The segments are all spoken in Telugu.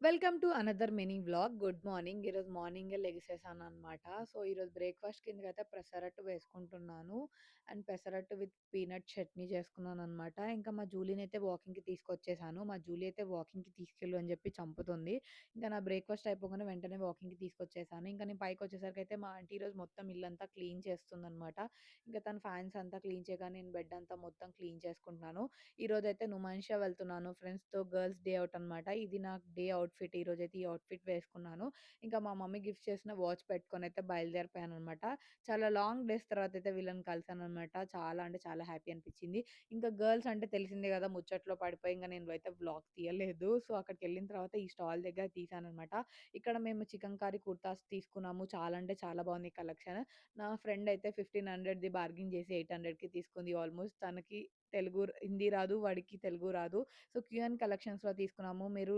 Welcome to another mini vlog. Good morning. ఈరోజు మార్నింగే లెగిసేసాననమాట. సో, ఈరోజు బ్రేక్‌ఫాస్ట్ కిందకైతే పెసరట్టు వేసుకుంటున్నాను. And pesarattu with peanut chutney చేసుకున్నాననమాట. ఇంకా మా జూలీనైతే వాకింగ్‌కి తీసుకొచ్చేసాను. మా జూలీ అయితే వాకింగ్‌కి తీసుకెళ్ళు అని చెప్పి చంపుతుంది. ఇంకా నా బ్రేక్‌ఫాస్ట్ అయిపోగానే వెంటనే వాకింగ్‌కి తీసుకొచ్చేసాను. ఇంకా నేను పైకొచ్చేసరికైతే మా ఆంటీ ఈరోజు మొత్తం ఇల్లంతా క్లీన్ చేస్తుందనమాట. ఇంకా తను ఫ్యాన్స్ అంతా క్లీన్ చేయగా నేను బెడ్ అంతా మొత్తం క్లీన్ చేసుకుంటున్నాను. ఈరోజైతే నుమాన్షియా వెళ్తున్నాను ఫ్రెండ్స్‌తో. గర్ల్స్ డే ఔట్ అనమాట. ఇది నాకు డే అవుట్‌ఫిట్. ఈరోజైతే ఈ అవుట్‌ఫిట్ వేసుకున్నాను. ఇంకా మా మమ్మీ గిఫ్ట్ చేసిన వాచ్ పెట్టుకొనైతే బయలుదేరిపోయాననమాట. చాలా లాంగ్ డేస్ తర్వాతయితే వీళ్ళని కలిసాననమాట. చాలా అంటే చాలా హ్యాపీ అనిపిచ్చింది. ఇంకా గర్ల్స్ అంటే తెలిసిందే గదా! ముచ్చట్లో పడిపోయి ఇంక నేనైతే వ్లాగ్ తీయలేదు. సో, అక్కడికెళ్ళిన తర్వాత ఈ స్టాల్ దగ్గర తీశాననమాట. ఇక్కడ మేము చికెన్ కర్రీ కుర్తాస్ తీసుకున్నాము. చాలా అంటే చాలా బాగుంది కలెక్షన్. నా ఫ్రెండ్ అయితే 1500ది బార్గెయిన్ చేసి 800కి తీసుకుంది. ఆల్మోస్ట్ తనకి హిందీ రాదు. వాడికి తెలుగు రాదు. సో, క్యూఎన్ కలెక్షన్స్‌లో తీసుకున్నాము. మీరు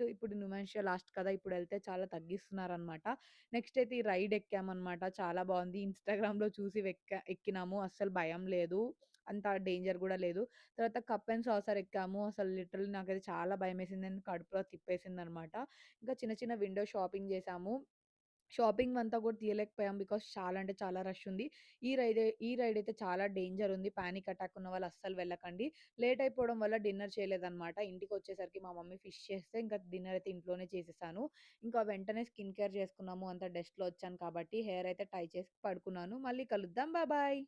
ఇప్పుడు న్యూమాన్షియా లాస్ట్ కదా! ఇప్పుడెళ్తే చాలా తగ్గిస్తున్నారనమాట. నెక్స్ట్ అయితే ఈ రైడ్ ఎక్కామనమాట. చాలా బావుంది. ఇన్‌స్టాగ్రామ్‌లో చూసి ఎక్కినాము. అస్సలు భయం లేదు. అంత డేంజర్ గూడా లేదు. తర్వాత కప్ అండ్ సాసర్ ఎక్కాము. అసలు లిటరల్లీ నాకైతే చాలా భయమేసింది. అండ్ కడుపులో తిప్పేసిందనమాట. ఇంకా చిన్న చిన్న విండో షాపింగ్ చేశాము. షాపింగ్ అంతా కూడా తీయలేకపోయాం. బికాజ్ చాలా అంటే చాలా రష్ ఉంది. ఈ రైడ్ అయితే చాలా డేంజర్ ఉంది. పానిక్ అటాక్ ఉన్న వాళ్ళు అస్సలు వెళ్ళకండి. లేట్ అయిపోవడం వల్ల డిన్నర్ చేయలేదన్నమాట. ఇంటికొచ్చేసరికి మా మమ్మీ ఫిష్ చేస్తే ఇంకా డిన్నర్ అయితే ఇంట్లోనే చేసేసాను. ఇంకా వెంటనే స్కిన్ కేర్ చేసుకున్నాము. అంత డస్ట్‌లో వచ్చాను కాబట్టి హెయిర్ అయితే టై చేసి పడుకున్నాను. మళ్ళీ కలుద్దాం. బాయ్.